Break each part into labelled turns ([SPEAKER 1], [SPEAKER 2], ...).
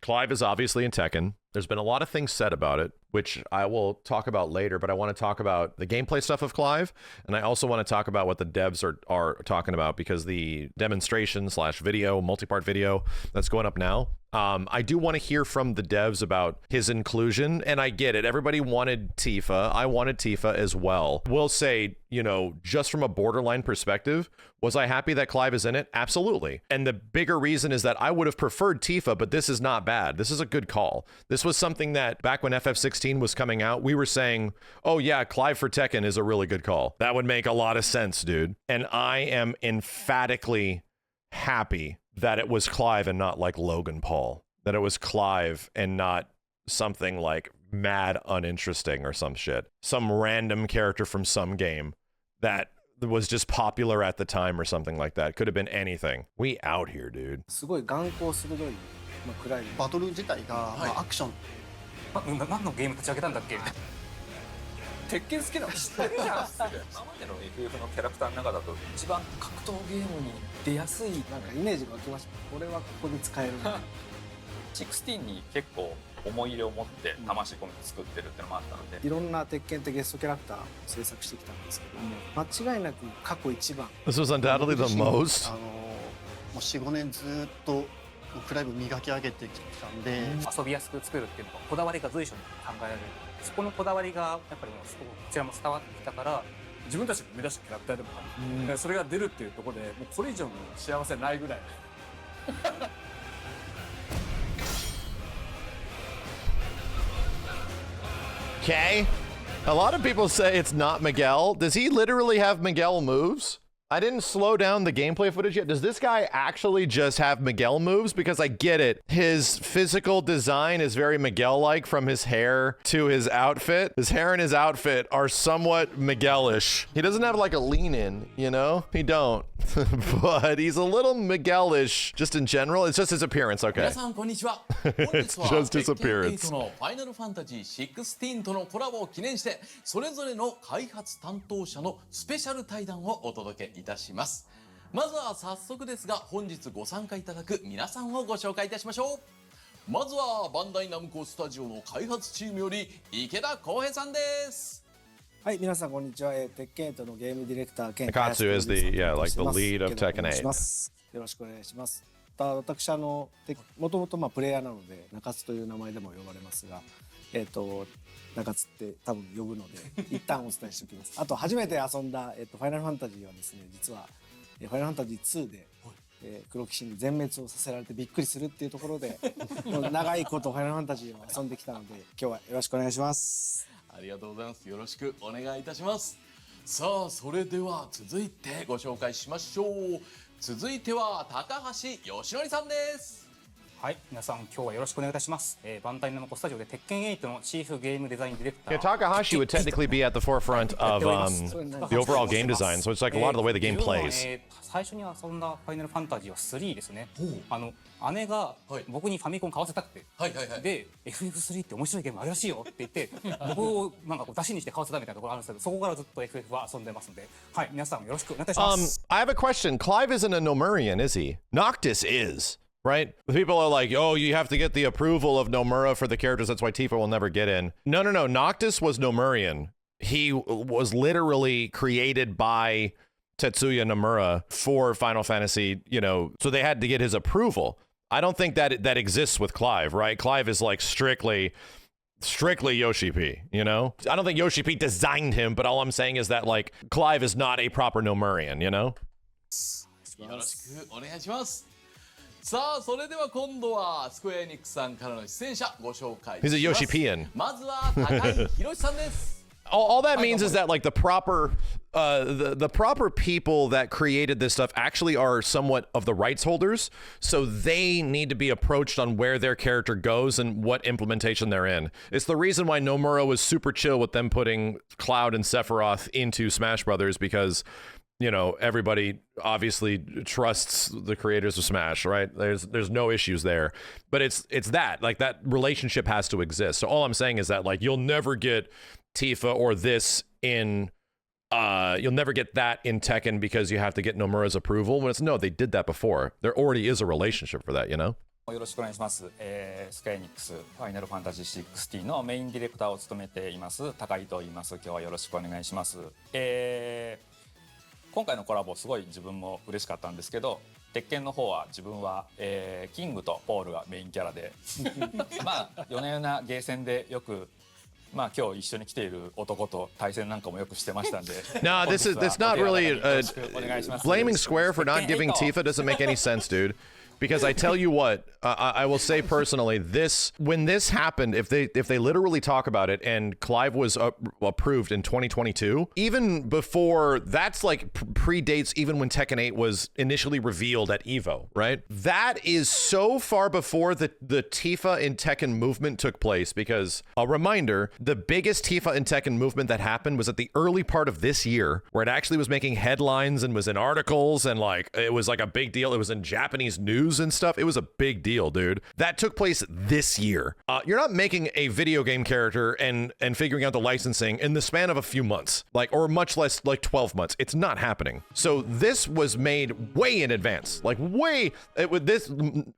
[SPEAKER 1] Clive is obviously in Tekken. There's been a lot of things said about it, which I will talk about later, but I want to talk about the gameplay stuff of Clive, and I also want to talk about what the devs are talking about, because the demonstration / video, multi-part video that's going up now, I do want to hear from the devs about his inclusion, and I get it. Everybody wanted Tifa. I wanted Tifa as well. We'll say, you know, just from a Borderline perspective, was I happy that Clive is in it? Absolutely. And the bigger reason is that I would have preferred Tifa, but this is not bad. This is a good call. This was something that back when FF16 was coming out, we were saying, oh yeah, Clive for Tekken is a really good call. That would make a lot of sense, dude. And I am emphatically happy that it was Clive and not like Logan Paul. That it was Clive and not something like mad uninteresting or some shit. Some random character from some game that was just popular at the time or something like that. Could have been anything. We out here, dude.
[SPEAKER 2] すごい眼光鋭い、暗いバトル自体が、アクション。何のゲーム立ち上げたんだっけ？鉄拳好きなの知ってるじゃん。今までの FF のキャラクターの中だと一番格闘ゲームに出やすいなんかイメージが湧きました。これはここで使える。16に結構思い入れを持って魂込めて作ってるってのもあったので、いろんな鉄拳ってゲストキャラクターを制作してきたんですけども、間違いなく過去一番。
[SPEAKER 1] This was undoubtedly the most.
[SPEAKER 3] もう4、5年ずっとクライブ磨き上げてきたんで、
[SPEAKER 2] 遊びやすく作るっていうのがこだわりが随所に考えられる。そこのこだわりがやっぱりもうすごくこちらも伝わってきたから、自分たちが目指したキャラクターでもある。それが出るっていうところで、もうこれ以上の幸せないぐらい。
[SPEAKER 1] Okay. A lot of people say it's not Miguel. Does he literally have Miguel moves? I didn't slow down the gameplay footage yet. Does this guy actually just have Miguel moves? Because I get it. His physical design is very Miguel-like, from his hair to his outfit. His hair and his outfit are somewhat Miguel-ish. He doesn't have like a lean-in, you know? He don't. But he's a little Miguel-ish just in general. It's just his appearance, okay. It's just his appearance.
[SPEAKER 4] ファイナルファンタジー16とのコラボを記念して、それぞれの開発担当者のスペシャル対談をお届けいたします。まずは早速ですが、本日ご参加いただく皆さんをご紹介いたしましょう。まずはバンダイナムコスタジオの開発チームより池田浩平さんです。
[SPEAKER 2] はい、皆さんこんにちは。テッケン8のゲームディレクター兼
[SPEAKER 1] Akatsu is the lead of Tekken 8.
[SPEAKER 2] よろしくお願いします。私もともとプレイヤーなので中津という名前でも呼ばれますが、中津って多分呼ぶので一旦お伝えしておきます。あと初めて遊んだファイナルファンタジーはですね、実はファイナルファンタジー2で黒騎士に全滅をさせられてびっくりするっていうところで長いことファイナルファンタジーを遊んできたので、今日はよろしくお願いします。
[SPEAKER 4] ありがとうございます。よろしくお願いいたします。さあ、それでは続いてご紹介しましょう。続いては高橋義則さんです。
[SPEAKER 2] はい、皆さん今日はよろしくお願いいたします。バンダイナムコスタジオで鉄拳8のチーフゲームデザインディレクター。
[SPEAKER 1] Yeah, Takahashi would technically be at the forefront of the overall game design, so it's like a lot of the way the game plays.
[SPEAKER 2] 最初に遊んだファイナルファンタジーは3ですね。姉が僕にファミコン買わせたくて、で FF3 って面白いゲームあるらしいよって言って僕をなんか出しにして買わせたみたいなところあるんですけど、そこからずっと FF は遊んでますので、はい、皆さんよろしくお願いします。
[SPEAKER 1] I have a question. Clive isn't a Nomurian, is he? Noctis is. Right? The people are like, oh, you have to get the approval of Nomura for the characters. That's why Tifa will never get in. No. Noctis was Nomurian. He was literally created by Tetsuya Nomura for Final Fantasy, you know, so they had to get his approval. I don't think that exists with Clive, right? Clive is like strictly Yoshi P, you know? I don't think Yoshi P designed him, but all I'm saying is that, like, Clive is not a proper Nomurian, you know?
[SPEAKER 4] よろしくお願いします。さあ、それでは今度はスクエアエニックスさんからの出演者ご紹介します。
[SPEAKER 1] He's a Yoshi-pian.
[SPEAKER 4] まずは高井宏さんです。
[SPEAKER 1] All that means is that, like, the proper people that created this stuff actually are somewhat of the rights holders, so they need to be approached on where their character goes and what implementation they're in. It's the reason why Nomura was super chill with them putting Cloud and Sephiroth into Smash Brothers, because you know, everybody obviously trusts the creators of Smash, right? There's no issues there, but it's that, like, that relationship has to exist. So all I'm saying is that, like, you'll never get Tifa or this in you'll never get that in Tekken because you have to get Nomura's approval. When it's no, they did that before. There already is a relationship for that, you know?
[SPEAKER 2] よろしくお願いします。スクエアエニックスファイナルファンタジー16のメインディレクターを務めています高井と言います。今日はよろしくお願いします。今回のコラボすごい自分も嬉しかったんですけど、鉄拳の方は自分は、キングとポールがメインキャラで、まあ夜な夜なゲーセンでよく。まあ今日一緒に来ている男と対戦なんかもよくしてましたんで。
[SPEAKER 1] No, this not really blaming Square for not giving Tifa doesn't make any sense, dude. Because I tell you what, I will say personally, when this happened, if they literally talk about it and Clive was approved in 2022, even before, that's like predates even when Tekken 8 was initially revealed at EVO, right? That is so far before the Tifa in Tekken movement took place, because a reminder, the biggest Tifa in Tekken movement that happened was at the early part of this year, where it actually was making headlines and was in articles, and like it was like a big deal. It was in Japanese news and stuff. It was a big deal, dude. That took place this year. You're not making a video game character and figuring out the licensing in the span of a few months, like, or much less like 12 months. It's not happening. So this was made way in advance, like way.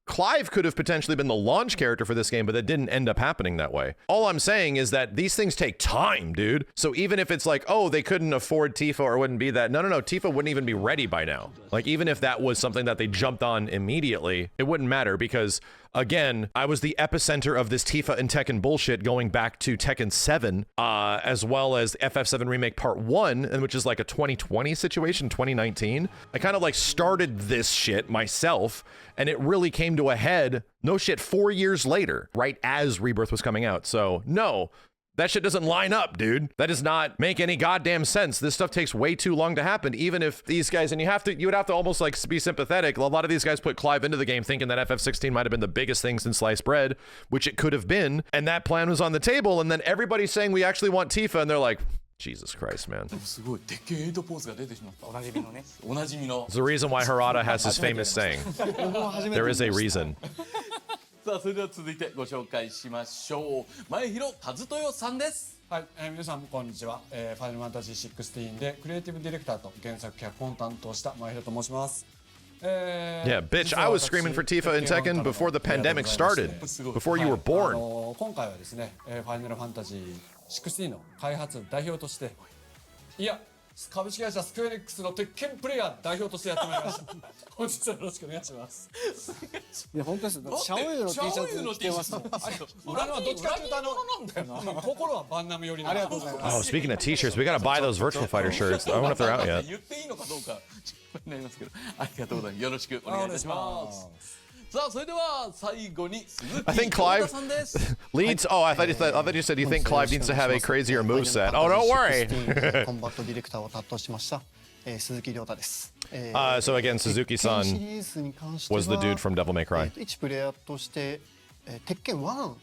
[SPEAKER 1] Clive could have potentially been the launch character for this game, but that didn't end up happening that way. All I'm saying is that these things take time, dude. So even if it's like, oh, they couldn't afford Tifa or wouldn't be that, no, Tifa wouldn't even be ready by now. Like, even if that was something that they jumped on immediately, it wouldn't matter, because again, I was the epicenter of this Tifa and Tekken bullshit going back to Tekken 7, as well as FF7 Remake Part 1, and which is like a 2020 situation, 2019. I kind of like started this shit myself, and it really came to a head, no shit, 4 years later, right as Rebirth was coming out. So no, that shit doesn't line up, dude. That does not make any goddamn sense. This stuff takes way too long to happen, even if these guys, and you would have to almost like be sympathetic. A lot of these guys put Clive into the game thinking that FF16 might have been the biggest thing since sliced bread, which it could have been, and that plan was on the table, and then everybody's saying we actually want Tifa, and they're like, Jesus Christ, man. It's the reason why Harada has his famous saying. There is a reason.
[SPEAKER 4] さあそれでは続いてご紹介しましょう。前広和豊さんです。
[SPEAKER 5] はい、皆さんこんにちは。ファイナルファンタジー16でクリエイティブディレクターと原作脚本を担当した前広と申します。
[SPEAKER 1] Yeah, bitch, I was screaming for Tifa in Tekken before the pandemic started, before you were born.
[SPEAKER 5] 今回はですね、ファイナルファンタジー16の開発代表として、いや、株式会社スクエアエニックスの鉄拳プレイヤー代表としてやってまいりました。本日はよろしくお願いします。
[SPEAKER 3] いや本当です。シャオユの T シャツ着てます。
[SPEAKER 5] 俺はどっちかというと心はバンナム寄り。ありがとうございます。
[SPEAKER 1] Oh, speaking of T-shirts, we gotta buy those Virtual Fighter shirts. I don't know if they're out yet.
[SPEAKER 4] 言っていいのかどうかになりますけど、ありがとうございます。よろしくお願いいたします。さあそれでは最後に鈴木浩太さんです。
[SPEAKER 1] Leads. Oh, I thought you said you think Clive needs to have a crazier moveset. Oh, don't worry.
[SPEAKER 3] コンバットディレクターを担当しました鈴木亮太です。
[SPEAKER 1] So again, Suzuki-san was the dude from Devil May Cry.
[SPEAKER 3] 一プレイヤーとして鉄拳1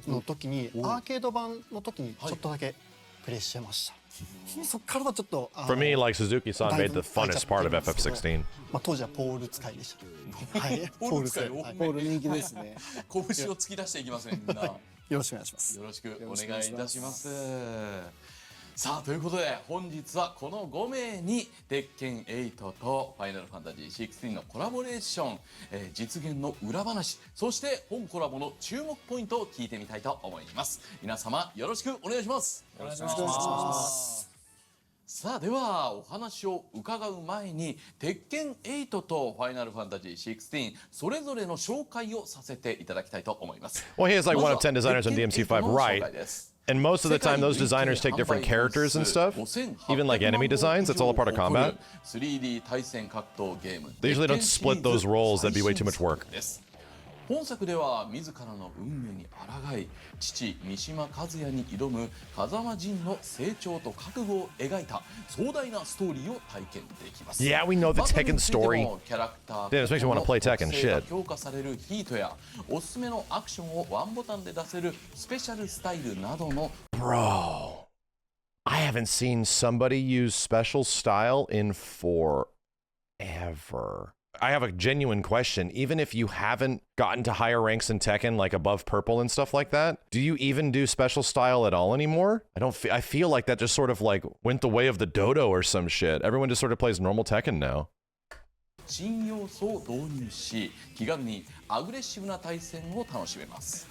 [SPEAKER 3] の時にアーケード版の時にちょっとだけプレイしてました。そっからはちょっと
[SPEAKER 1] For me, like Suzuki-san made the funnest part of FF16.
[SPEAKER 3] まあ当時はポール使いでした。はい、ポール使い。ポール人気ですね。
[SPEAKER 4] 拳を突き出していきますね、みんな。よ
[SPEAKER 3] ろしくお願いします。
[SPEAKER 4] よろしくお願いいたします。さあということで本日はこの5名に鉄拳8とファイナルファンタジー16のコラボレーション、実現の裏話、そして本コラボの注目ポイントを聞いてみたいと思います。皆様よろしくお願いします。
[SPEAKER 5] よろしくお願いします。
[SPEAKER 4] さあではお話を伺う前に鉄拳8とファイナルファンタジー16それぞれの紹介をさせていただきたいと思います。
[SPEAKER 1] Well, he has like one of 10 designers on DMC5, right? And most of the time, those designers take different characters and stuff. Even like enemy designs, that's all a part of combat. They usually don't split those roles. That'd be way too much work.
[SPEAKER 4] 本作では自らの運命に抗い父三島和也に挑む風間仁の成長と覚悟を描いた壮大なストーリーを体験できます。
[SPEAKER 1] Yeah, we know the Tekken story. Damn, this makes me want to play Tekken. Shit.
[SPEAKER 4] 強化されるヒートやおすすめのアクションをワンボタンで出せるスペシャルスタイルなどの
[SPEAKER 1] Bro, I haven't haven't seen somebody use special style in forever. I have a genuine question. Even if you haven't gotten to higher ranks in Tekken, like above purple and stuff like that, do you even do special style at all anymore? I feel like that just sort of like went the way of the dodo or some shit. Everyone just sort of plays normal Tekken now.
[SPEAKER 4] 新要素を導入し、気軽にアグレッシブな対戦を楽しめます。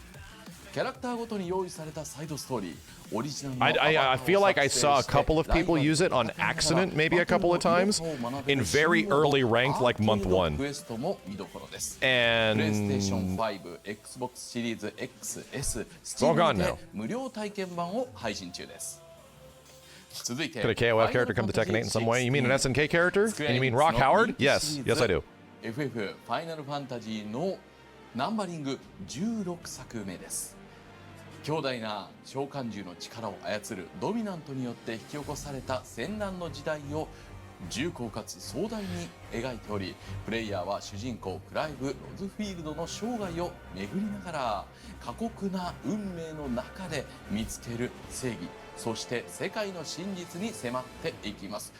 [SPEAKER 4] キャラクターごとに用意されたサイドストーリー、オリジナルの
[SPEAKER 1] I feel like I saw a couple of people use it on accident maybe a couple of times in very early ranked like month 1.
[SPEAKER 4] クエストも見どころです。
[SPEAKER 1] And
[SPEAKER 4] プレイステーション5、Xbox シリーズ XS、all
[SPEAKER 1] gone
[SPEAKER 4] Steam で
[SPEAKER 1] now.
[SPEAKER 4] 無料体験版を配信中です。続いて
[SPEAKER 1] could a KOF character come to Tekken 8 in some way? You mean an SNK character? And you mean Rock Howard? Yes. Yes, I do.
[SPEAKER 4] FF ファイナルファンタジーのナンバリング16作目です。強大な召喚獣の力を操るドミナントによって引き起こされた戦乱の時代を重厚かつ壮大に描いており、プレイヤーは主人公クライブ・ロズフィールドの生涯を巡りながら過酷な運命の中で見つける正義、そして世界の真実に迫っていきます。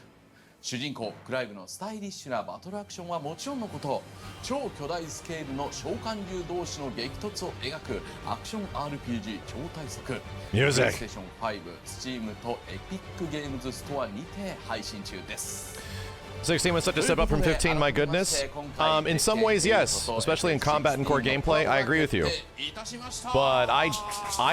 [SPEAKER 4] 主人公クライブのスタイリッシュなバトルアクションはもちろんのこと、超巨大スケールの召喚獣同士の激突を描くアクション RPG 超大作。プレイステーション5、Steam とエピックゲームズストアにて配信中です。
[SPEAKER 1] 16 was such a step up from 15, my goodness. In some ways, yes, especially in combat and core gameplay, I agree with you. But I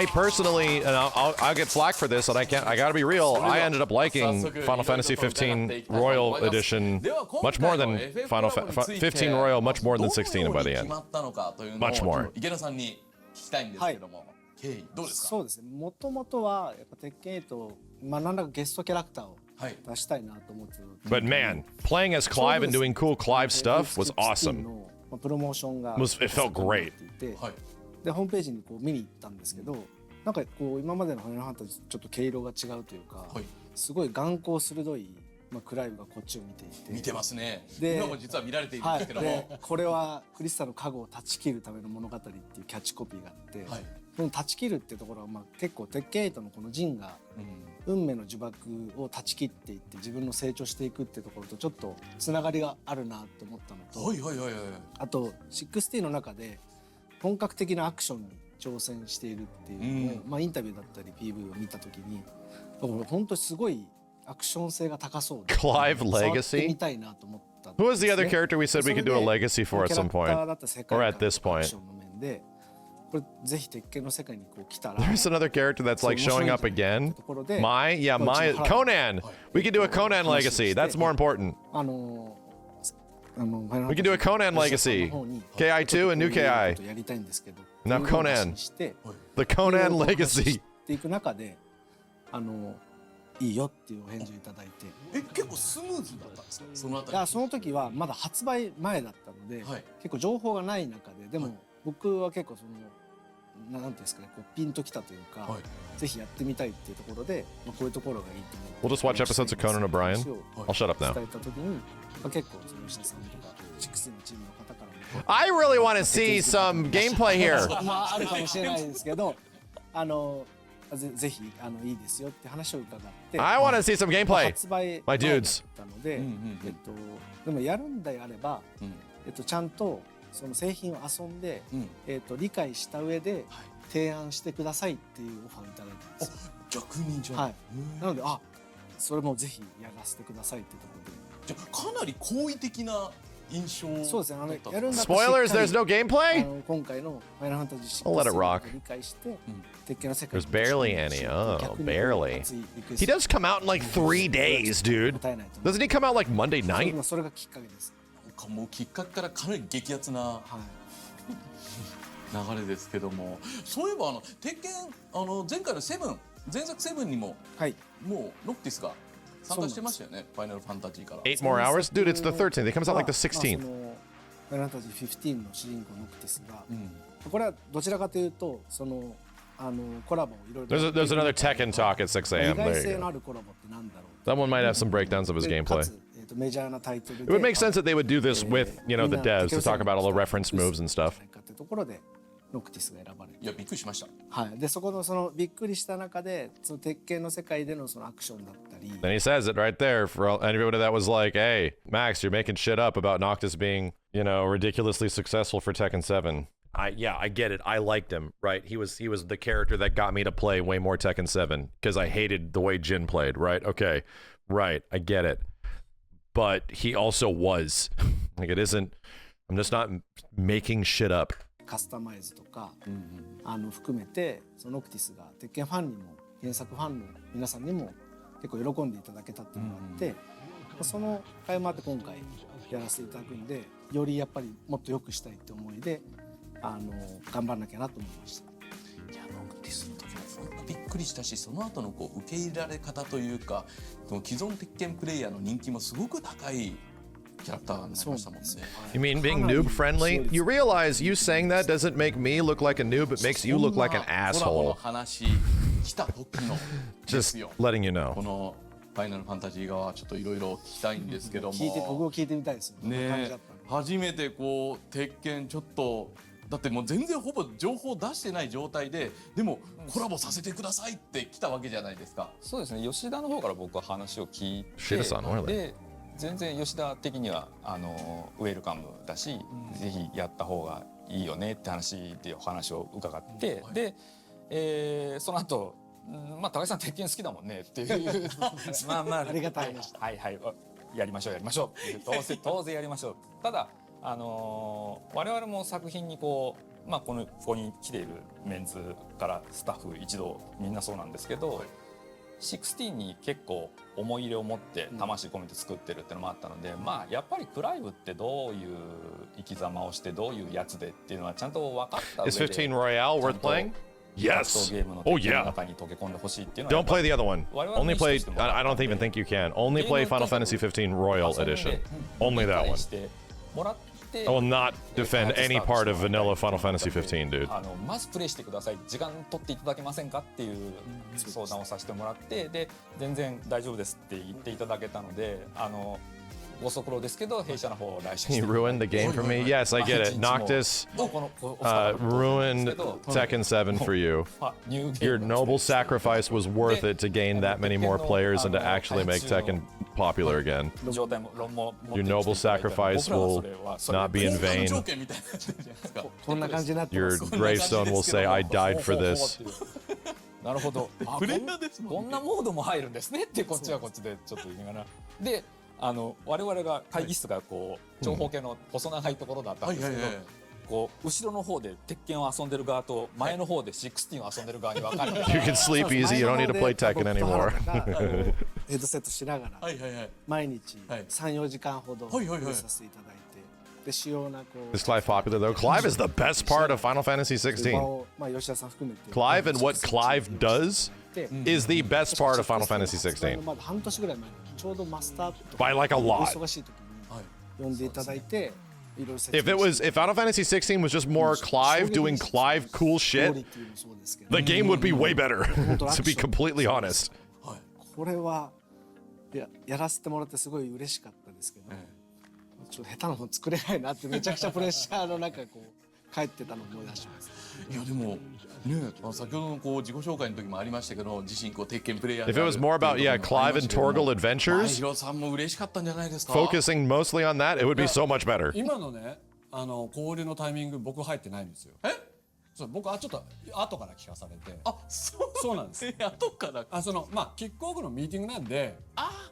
[SPEAKER 1] personally, and I'll get flack for this, and I gotta be real, I ended up liking Final Fantasy 15 Royal Edition much more than 15 Royal, much more than 16 by the end. Much more.
[SPEAKER 4] 池田さんに聞きたいんですけども、経緯どうですか？
[SPEAKER 3] そうですね。もともとはやっぱ鉄拳8、なんだかゲストキャラクターを出したいなと思ってた。
[SPEAKER 1] But man, playing as Clive and doing cool Clive stuff was awesome.
[SPEAKER 3] プロモーションが
[SPEAKER 1] It felt great.
[SPEAKER 3] でホームページにこう見に行ったんですけど、なんかこう今までのファイナルファンタジーとちょっと毛色が違うというか、すごい眼光鋭いクライブがこっちを見ていて、
[SPEAKER 4] 見てますね。
[SPEAKER 3] で
[SPEAKER 4] 今も実は見られているんですけども、
[SPEAKER 3] でこれはクリスタの加護を断ち切るための物語っていうキャッチコピーがあって、この断ち切るっていうところは結構鉄拳8のこのジンが運命の呪縛を断ち切っていって自分の成長していくっていうところとちょっとつながりがあるなと思ったのと、あと16の中で本格的なアクションに挑戦しているっていうのを、インタビューだったり PV を見た時に本当にすごいアクション性が高そうで
[SPEAKER 1] Clive
[SPEAKER 3] 触って
[SPEAKER 1] Legacy?
[SPEAKER 3] みたいなと思ったん
[SPEAKER 1] Who
[SPEAKER 3] です
[SPEAKER 1] was
[SPEAKER 3] ね。
[SPEAKER 1] the other character we said we could do a legacy for at some
[SPEAKER 3] キャラクター
[SPEAKER 1] point?
[SPEAKER 3] だった世界
[SPEAKER 1] Or
[SPEAKER 3] 観
[SPEAKER 1] at this
[SPEAKER 3] アク
[SPEAKER 1] point?
[SPEAKER 3] ションの面でこれぜひ鉄拳の世界にこう来たら
[SPEAKER 1] There's another character that's like showing up again.
[SPEAKER 3] ところで
[SPEAKER 1] My Conan. We could do a Conan legacy. That's more important. We could do a Conan legacy. KI2 and new KI.
[SPEAKER 3] やりたいんですけど
[SPEAKER 1] Now Conan. The Conan legacy.
[SPEAKER 3] っていく中でいいよっていうお返事をいただいて、
[SPEAKER 4] 結構スムーズだったんですか？そのあたり。
[SPEAKER 3] いやその時はまだ発売前だったので、結構情報がない中で、でも僕は結構そのなんていうんですかね、こうピンときたというか、ぜひやってみたいっていうところで、こういうところがいいと思う。
[SPEAKER 1] We'll just watch episodes of Conan O'Brien. I'll shut up now.
[SPEAKER 3] 伝えた時に、結構その吉田さんとか16のチームの方からも
[SPEAKER 1] I really want to see some gameplay here.
[SPEAKER 3] あるかもしれないですけど、ぜひいいですよって話を伺って、
[SPEAKER 1] I want to see some gameplay.
[SPEAKER 3] 発売
[SPEAKER 1] My
[SPEAKER 3] 前だっ
[SPEAKER 1] dudes.
[SPEAKER 3] たので、でもやるんであれば、ちゃんとその製品を遊んで、理解した上で提案してくださいっていうオファーをいただいたんですよ。
[SPEAKER 4] 逆にじゃあ、
[SPEAKER 3] はい。なのでそれもぜひやらせてくださいっていうところで。
[SPEAKER 4] じゃあかなり好意的な印象。
[SPEAKER 3] そうですね。やるんだったら
[SPEAKER 1] Spoilers, there's no gameplay?
[SPEAKER 3] 今回のファイナルファンタジー
[SPEAKER 1] I'll let it rock.
[SPEAKER 3] 6を理解して、鉄拳の世界
[SPEAKER 1] There's barely any. Oh, barely. He does come out in like 3 days, dude. Doesn't he come out like Monday night?
[SPEAKER 3] それがきっかけです。
[SPEAKER 4] もうきっかけからかなり激アツな流れですけども、そういえば鉄拳前回の7、前作7にももうノクティスが参加してましたよね。ファイナルファンタジーから。
[SPEAKER 1] 8 more hours? Dude, it's the 13th. It comes out like the 16th.
[SPEAKER 3] ファイナルファンタジー15の主人公ノクティスが、これはどちらかというとそのコラボをいろいろ。
[SPEAKER 1] There's another Tekken talk at 6 a.m.
[SPEAKER 3] 意外
[SPEAKER 1] There
[SPEAKER 3] 性
[SPEAKER 1] you
[SPEAKER 3] の
[SPEAKER 1] go.
[SPEAKER 3] あるコラボってなんだろう。
[SPEAKER 1] That one might have some breakdowns of his
[SPEAKER 3] でか
[SPEAKER 1] gameplay.
[SPEAKER 3] つメジャーなタイトル
[SPEAKER 1] It
[SPEAKER 3] で
[SPEAKER 1] would make sense that they would do this with, you know, the devs to talk about all the reference moves and stuff.
[SPEAKER 3] ってところでノクティスが選ばれて、
[SPEAKER 4] いやびっくりしました。
[SPEAKER 3] はい、でそこのそのびっくりした中でその鉄拳の世界でのそのアクションだったり
[SPEAKER 1] Then he says it right there for anybody that was like, hey, Max, you're making shit up about Noctis being, you know, ridiculously successful for Tekken 7. Yeah, I get it. I liked him, right? He was the character that got me to play way more Tekken 7 because I hated the way Jin played, right? Okay, right, I get it. But he also was. Like, it isn't, I'm just not making shit up.
[SPEAKER 3] カスタマイズとか、含めてそのノクティスが鉄拳ファンにも原作ファンの皆さんにも結構喜んでいただけたっていうのがあって、その会もあって今回やらせていただくんで、よりやっぱりもっと良くしたいって思いで頑張らなきゃなと思いました。
[SPEAKER 4] いやノクティスの時も本当びっくりしたし、その後のこう受け入れられ方というか、既存鉄拳プレイヤーの人気もすごく高いキャラクターになりましたもんね。
[SPEAKER 1] You mean being noob friendly? You realize you saying that doesn't make me look like a noob, it makes you look like an
[SPEAKER 4] コラボの
[SPEAKER 1] asshole.
[SPEAKER 4] 話来た時のです
[SPEAKER 1] Just
[SPEAKER 4] よ。
[SPEAKER 1] letting you
[SPEAKER 4] こ
[SPEAKER 1] know.
[SPEAKER 4] のファイナルファンタジー側ちょっといろいろ聞きたいんですけども、
[SPEAKER 3] 僕も聞いてみたいですよ。どんな感じ
[SPEAKER 4] ね
[SPEAKER 3] だったのか。
[SPEAKER 4] 初めてこう鉄拳ちょっとだってもう全然ほぼ情報出してない状態で、でもコラボさせてくださいって来たわけじゃないですか。
[SPEAKER 6] そうですね、吉田の方から僕は話を聞い
[SPEAKER 1] シダさんの
[SPEAKER 6] て、で全然吉田的にはウェルカムだし、ぜひやった方がいいよねって話でお話を伺って、で、その後まあ高橋さん鉄拳好きだもんねっていうまあまあ
[SPEAKER 3] ありがたいでした。
[SPEAKER 6] はいはい、やりましょうやりましょうっていう当然やりましょう。ただ我々も作品にこう、まあここに来ているメンズからスタッフ一同みんなそうなんですけど、16に結構思い入れを持って魂込めて作ってるっていうのもあったので、まあやっぱりクライブってどういう生き様をしてどういうやつでっていうのはちゃんと分かった上で
[SPEAKER 1] Is 15 Royale worth playing? Yes.
[SPEAKER 6] ゲームの
[SPEAKER 1] Oh
[SPEAKER 6] 鉄拳の
[SPEAKER 1] yeah.
[SPEAKER 6] 中に溶け込んでほしいっていうのは
[SPEAKER 1] Don't play the other one. Only play. I don't even think you can. Only play
[SPEAKER 6] ゲーム
[SPEAKER 1] Final Fantasy 15 Royal
[SPEAKER 6] 遊んで
[SPEAKER 1] Edition. Only that
[SPEAKER 6] 理
[SPEAKER 1] one.
[SPEAKER 6] 解してもらって
[SPEAKER 1] I will not defend any part of vanilla Final Fantasy 15, dude.
[SPEAKER 6] まずプレイしてください、時間取っていただけませんかっていう相談をさせてもらって、で全然大丈夫ですって言っていただけたので、ご足労ですけど弊社の方を来社して
[SPEAKER 1] You ruined the game for me. Yes, I get it. Noctis ruined Tekken 7 for you. Your noble sacrifice was worth it to gain that many more players and to actually make Tekken popular again. Your noble sacrifice will not be in
[SPEAKER 4] 交換
[SPEAKER 1] vain.
[SPEAKER 4] 条件みたいになってるじゃないですか。
[SPEAKER 3] こんな感じになってま
[SPEAKER 1] Your
[SPEAKER 3] す。
[SPEAKER 1] gravestone will say, I died for this.
[SPEAKER 6] なるほど、
[SPEAKER 4] プレイヤーですもんね
[SPEAKER 6] こんなモードも入るんですねってこっちはこっちでちょっと言いながらで我々が会議室がこう長方形の細長いところだったんですけど、こう後ろの方で鉄拳を遊んでる側と前の方で16を遊んでる側に分かれて
[SPEAKER 1] You can sleep easy. You don't need to play Tekken anymore.
[SPEAKER 3] ヘッドセットしながら毎日3、4時間ほどプレイさせていただいて、で主要なこう
[SPEAKER 1] Is Clive popular though? Clive is the best part of Final Fantasy
[SPEAKER 3] 場
[SPEAKER 1] 16.
[SPEAKER 3] をまあ吉田さん含めて
[SPEAKER 1] Clive and what Clive does is the best part of Final Fantasy 16.
[SPEAKER 3] まだ半年ぐらい前にちょうどマスターと
[SPEAKER 1] By like a
[SPEAKER 3] お
[SPEAKER 1] lot.
[SPEAKER 3] 忙しい時に呼んでいただいて、いろいろ説
[SPEAKER 1] If it
[SPEAKER 3] 明
[SPEAKER 1] was, if Final Fantasy 16 was just more Clive doing Clive cool
[SPEAKER 3] クオ
[SPEAKER 1] shit,
[SPEAKER 3] リティもそうですけど、
[SPEAKER 1] the game would be way better. To be completely honest.
[SPEAKER 3] これはいややらせてもらってすごい嬉しかったですけど、ちょっと下手なもの作れないなってめちゃくちゃプレッシャーの中こう帰ってたのを思い出します。
[SPEAKER 4] いやでもね、先ほどのこう自己紹介の時もありましたけど、自身こう鉄拳プレイヤー
[SPEAKER 1] If it was more about, yeah, Clive and Torgal
[SPEAKER 4] 前
[SPEAKER 1] adventures,
[SPEAKER 4] 広さんも嬉しかったんじゃないですか。
[SPEAKER 1] focusing mostly on that, it would be so much better.
[SPEAKER 5] 今のね交流のタイミング僕入ってないんですよ。そう僕ちょっと後から聞かされて、そうなんです。
[SPEAKER 4] 後から
[SPEAKER 5] まあキックオフのミーティングなんで、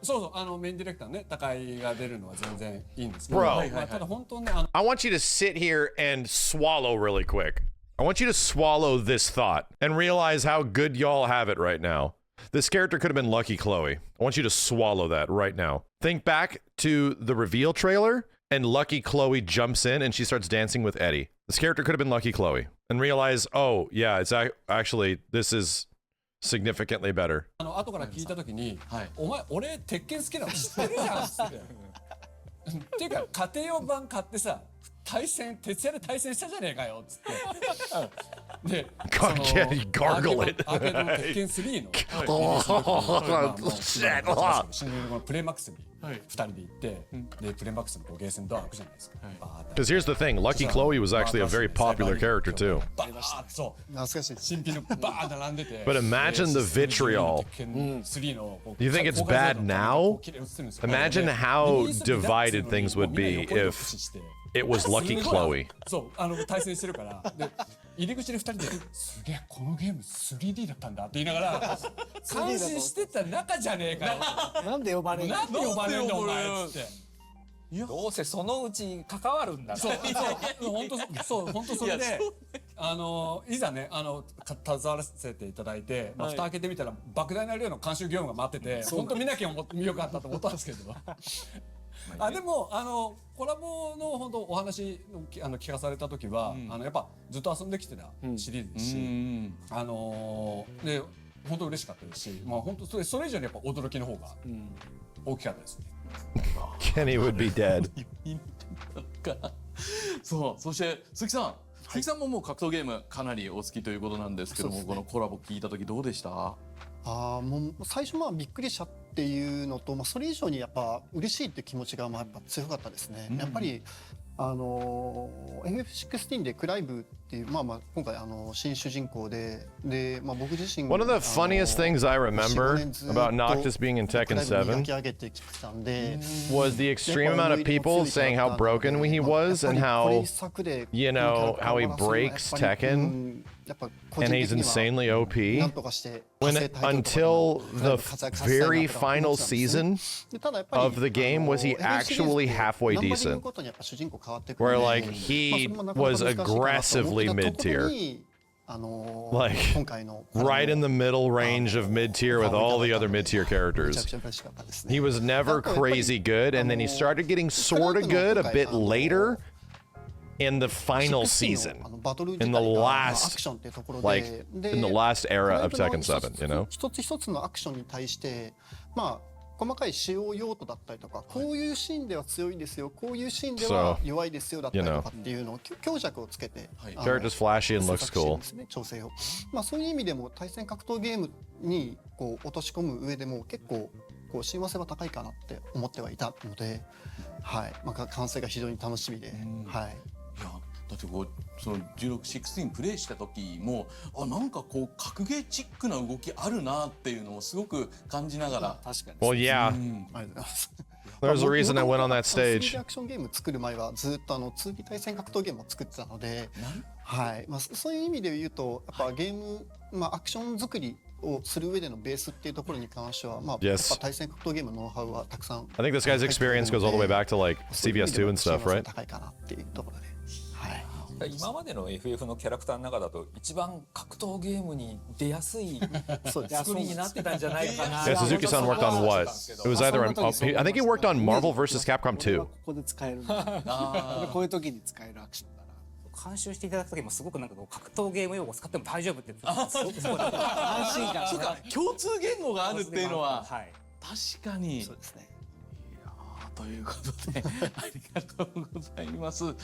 [SPEAKER 5] そうメインディレクターね高井が出るのは全然いいんですけど、
[SPEAKER 1] Bro
[SPEAKER 5] まあただ本当ね
[SPEAKER 1] I want you to sit here and swallow really quick. I want you to swallow this thought and realize how good y'all have it right now. This character could have been Lucky Chloe. I want you to swallow that right now. Think back to the reveal trailer and Lucky Chloe jumps in and she starts dancing with Eddie. This character could have been Lucky Chloe. And realize, oh, yeah, it's actually, this is significantly better.
[SPEAKER 5] 後から聞いた時に、お前俺鉄拳好きなの知ってるじゃんっつって。っていうか家庭用版買ってさ。徹夜で対戦したじゃねえかよっつってで
[SPEAKER 1] gargle it
[SPEAKER 5] アーケードの鉄拳3のシングルのプレイマックスに2人で行ってでプレイマックスのこうゲーセンドア開くじゃないですか。バーって
[SPEAKER 1] Because here's the thing, Lucky Chloe was actually a very popular character too.
[SPEAKER 5] バーッそう
[SPEAKER 3] 懐かしい
[SPEAKER 5] 新品のバーッ並んでて
[SPEAKER 1] But imagine the vitriol. You think it's bad now? Imagine how divided things would be if it was Lucky Chloe.
[SPEAKER 5] そう対戦してるからで入り口で2人ですげえこのゲーム 3D だったんだって言いながら監視してた中じゃねえかよ
[SPEAKER 3] なんで呼ばれるの
[SPEAKER 5] なんで呼ばれんだお前っつって
[SPEAKER 6] どうせそのうち関わるんだ
[SPEAKER 5] そう本当それでいざね携わらせていただいて、蓋開けてみたら莫大な量の監修業務が待ってて本当見なきゃよかったと思ったんですけどでもコラボの本当お話の聞かされた時は、やっぱずっと遊んできてたシリーズですし、で本当嬉しかったですし、本当それ以上にやっぱ驚きの方が大きかったですね。
[SPEAKER 1] Kenny would be dead.
[SPEAKER 4] そうそして鈴木さんももう格闘ゲームかなりお好きということなんですけども、このコラボ聞いた時どうでした？
[SPEAKER 7] もう最初びっくりしたっていうのと、それ以上にやっぱ嬉しいっていう気持ちがやっぱ強かったですね。やっぱりFF16 でクライブっていう今回新主人公で僕自身
[SPEAKER 1] One of the funniest things I remember about Noctis being in Tekken 7 was the extreme amount of people saying how broken he was and how, you know, how he breaks Tekken and he's insanely OP until the very final season of the game was he actually halfway decent, where like he was aggressively mid-tier, like right in the middle range of mid-tier with all the other mid-tier characters. He was never crazy good, and then he started getting sort of good a bit later in the final season, in the last, like, in the last era of Tekken 7, you know?
[SPEAKER 7] 一つ一つのアクションに対して細かい使用用途だったりとか、こういうシーンでは強いですよ、こういうシーンでは弱いですよだったりとかっていうのを強弱をつけて、
[SPEAKER 1] Character's flashy and looks cool.
[SPEAKER 7] 調整を、そういう意味でも対戦格闘ゲームにこう落とし込む上でも結構こう親和性は高いかなって思ってはいたので、完成が非常に楽しみで、
[SPEAKER 4] いやだってこうその16プレイした時もなんかこう格ゲーチックな動きあるなっていうのをすごく感じながら。
[SPEAKER 3] 確かに。
[SPEAKER 1] Well, yeah.
[SPEAKER 7] ありがとうございます。
[SPEAKER 1] There's a reason I went on that stage.
[SPEAKER 7] 3D アクションゲーム作る前はずっと2D 対戦格闘ゲームを作ってたので、そういう意味で言うとやっぱゲームアクション作りをする上でのベースっていうところに関してはやっぱ対戦格闘ゲームのノウハウはたくさん。
[SPEAKER 1] I think this guy's experience goes all the way back to like CVS2 and stuff, right?
[SPEAKER 7] 高いかなっていうところで。
[SPEAKER 6] 今までの FF のキャラクターの中だと一番格闘ゲームに出やすい作りになってたんじゃないかな。
[SPEAKER 1] Yeah, Suzuki-san worked on what? It was either I think he worked on Marvel vs. Capcom 2.
[SPEAKER 3] ここで使える。こういう時に使えるアクションだな。
[SPEAKER 2] 監修していただく時もすごくなんか格闘ゲーム用語を使っても大丈夫ってすごく安心感。
[SPEAKER 4] そうか、共通言語があるっていうのは確かに。
[SPEAKER 7] そうですね。
[SPEAKER 4] ということでありがとうございます。